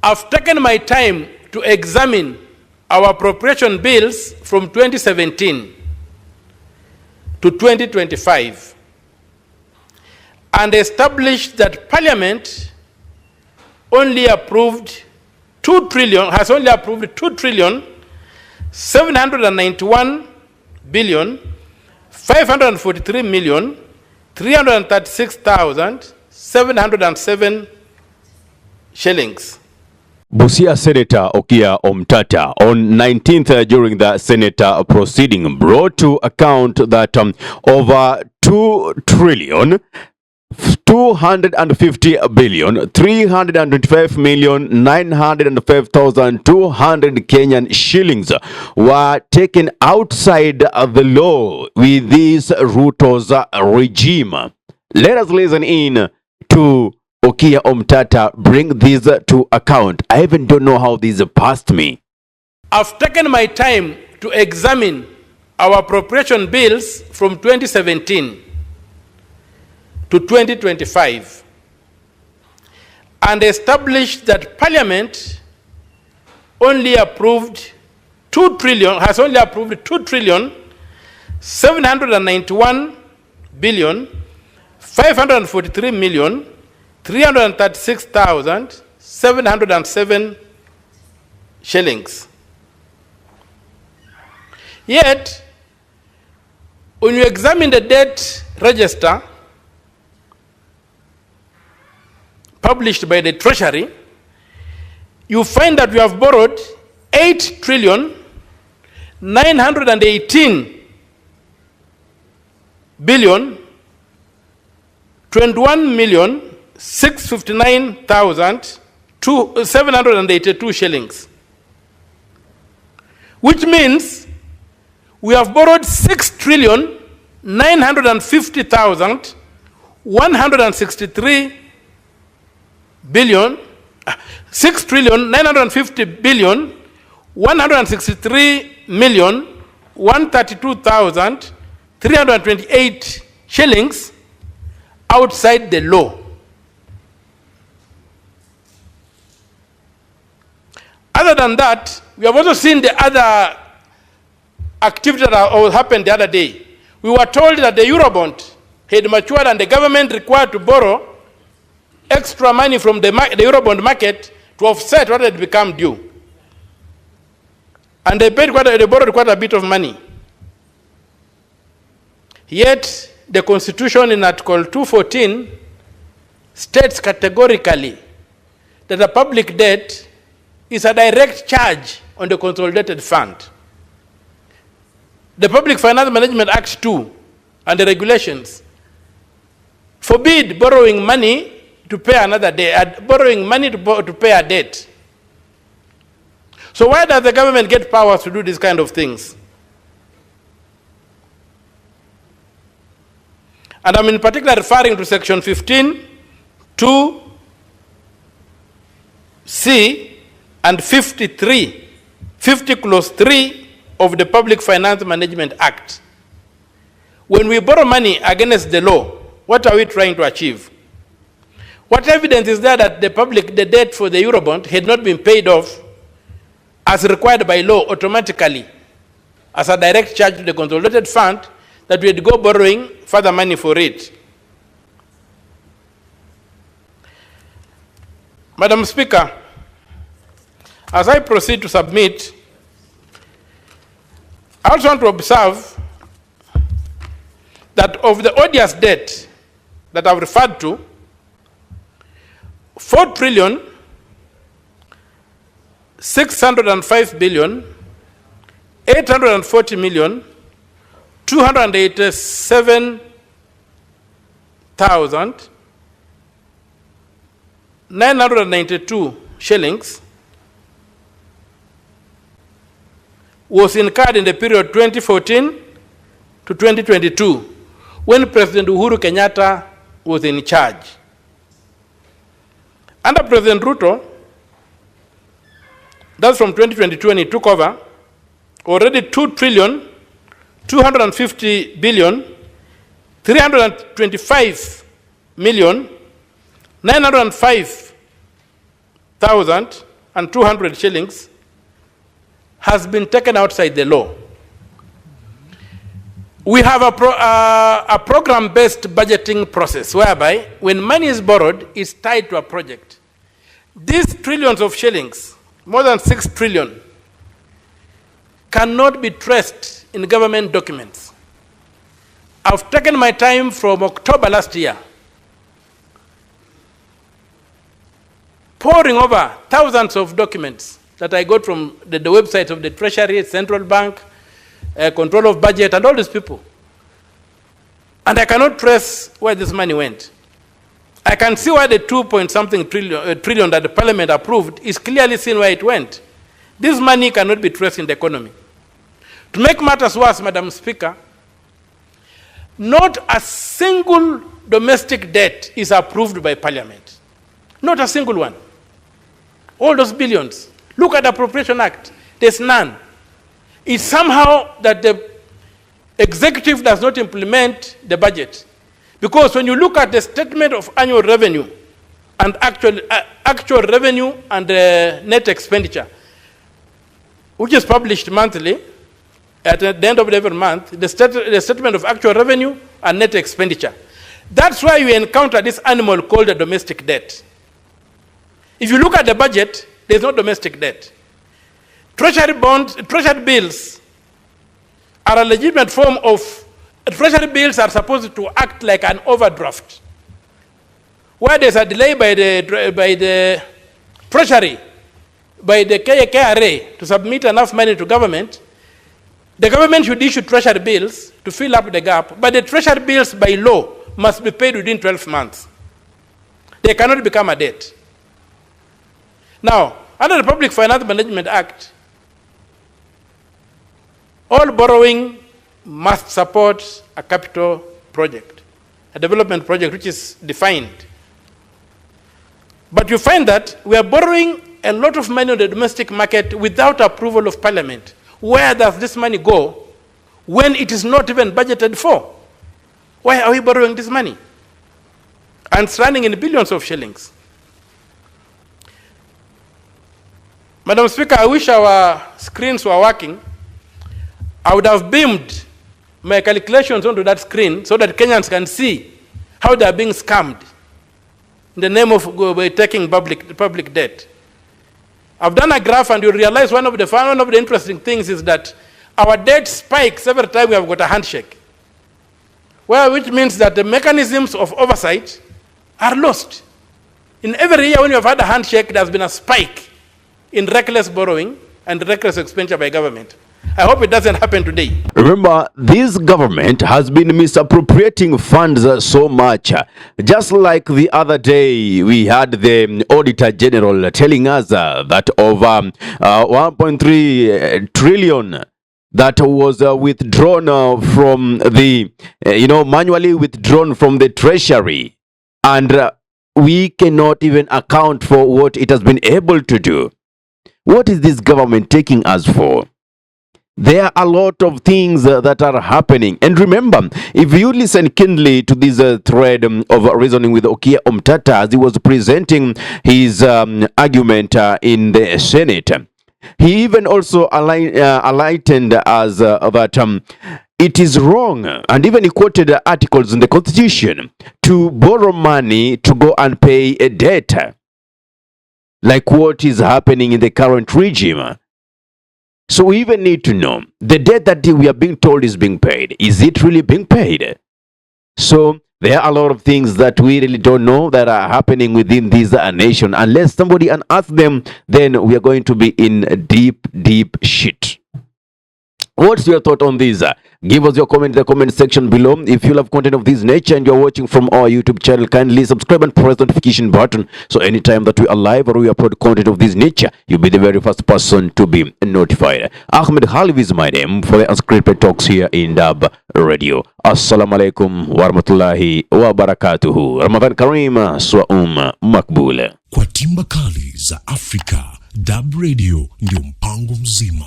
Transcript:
I've taken my time to examine our appropriation bills from 2017 to 2025 and established that Parliament only approved 2 trillion, has only approved 2 trillion 791 billion 543 million 336,707 shillings. Busia Senator Okiya Omtatah on 19th during the Senate proceeding brought to account that over 2 trillion 250 billion 325 million 905,200 Kenyan shillings were taken outside the law with this Ruto's regime. Let us listen in to Okiya Omtatah bring this to account. I even don't know how this passed me. I've taken my time to examine our appropriation bills from 2017 to 2025 and established that Parliament only approved 2 trillion, has only approved 2 trillion 791 billion 543 million 336,707 shillings. Yet, when you examine the debt register published by the Treasury, you find that we have borrowed 8 trillion 918 billion 21 million 659,782 shillings, which means we have borrowed 6 trillion 950,163 billion 6 trillion 950 billion 163 million 132,328 shillings outside the law. Other than that, we have also seen the other activity that happened the other day. We were told that the Eurobond had matured and the government required to borrow extra money from the Eurobond market to offset what had become due. And they borrowed quite a bit of money. Yet, the Constitution in Article 214 states categorically that the public debt is a direct charge on the consolidated fund. The Public Finance Management Act 2 and the regulations forbid borrowing money to pay another debt, borrowing money to pay a debt. So why does the government get powers to do these kind of things? And I'm in particular referring to Section 15, 2, C, and 50 clause 3 of the Public Finance Management Act. When we borrow money against the law, what are we trying to achieve? What evidence is there that the debt for the Eurobond had not been paid off as required by law automatically as a direct charge to the consolidated fund, that we had to go borrowing further money for it? Madam Speaker, as I proceed to submit, I also want to observe that of the odious debt that I've referred to, 4 trillion 605 billion 840 million 287,992 shillings was incurred in the period 2014 to 2022 when President Uhuru Kenyatta was in charge. Under President Ruto, that's from 2022 when he took over, already 2 trillion 250 billion 325 million 905,000 and 200 shillings has been taken outside the law. We have a program-based budgeting process whereby when money is borrowed, it's tied to a project. These trillions of shillings, more than 6 trillion, cannot be traced in government documents. I've taken my time from October last year, poring over thousands of documents that I got from the websites of the Treasury, Central Bank, control of budget, and all these people. And I cannot trace where this money went. I can see where the 2-point-something trillion that the parliament approved is clearly seen where it went. This money cannot be traced in the economy. To make matters worse, Madam Speaker, not a single domestic debt is approved by parliament. Not a single one. All those billions. Look at the Appropriation Act. There's none. It's somehow that the executive does not implement the budget. Because when you look at the statement of annual revenue and actual revenue and net expenditure, which is published monthly, at the end of every month, the statement of actual revenue and net expenditure. That's why you encounter this animal called a domestic debt. If you look at the budget, there's no domestic debt. Treasury bills are a legitimate form of, treasury bills are supposed to act like an overdraft. Where there's a delay by the treasury, by the KRA to submit enough money to government, the government should issue treasury bills to fill up the gap, but the treasury bills by law must be paid within 12 months. They cannot become a debt. Now, under the Public Finance Management Act, all borrowing must support a capital project, a development project which is defined. But you find that we are borrowing a lot of money on the domestic market without approval of Parliament. Where does this money go when it is not even budgeted for? Why are we borrowing this money? And it's running in billions of shillings. Madam Speaker, I wish our screens were working. I would have beamed my calculations onto that screen so that Kenyans can see how they are being scammed in the name of taking public debt. I've done a graph, and you realize one of the interesting things is that our debt spikes every time we have got a handshake, which means that the mechanisms of oversight are lost. In every year when you have had a handshake, there has been a spike in reckless borrowing and reckless expenditure by government. I hope it doesn't happen today. Remember, this government has been misappropriating funds so much. Just like the other day, we had the Auditor General telling us that over 1.3 trillion that was withdrawn from the, manually withdrawn from the Treasury. And we cannot even account for what it has been able to do. What is this government taking us for? There are a lot of things that are happening. And remember, if you listen keenly to this thread of reasoning with Okiya Omtatah as he was presenting his argument in the Senate, he even also enlightened us that it is wrong, and even he quoted articles in the Constitution, to borrow money to go and pay a debt, like what is happening in the current regime. So we even need to know, the debt that we are being told is being paid, is it really being paid? So there are a lot of things that we really don't know that are happening within this nation. Unless somebody unearths them, then we are going to be in deep, deep shit. What's your thought on this? Give us your comment in the comment section below. If you love content of this nature and you're watching from our YouTube channel, kindly subscribe and press the notification button, so anytime that we are live or we upload content of this nature, you'll be the very first person to be notified. Ahmed Khalif is my name for the unscripted talks here in DURB Radio. Assalamu alaikum warahmatullahi wabarakatuhu. Ramadan Kareem, Swaum Makbul. Kwa timba kali za Afrika, DURB Radio ndio mpango mzima.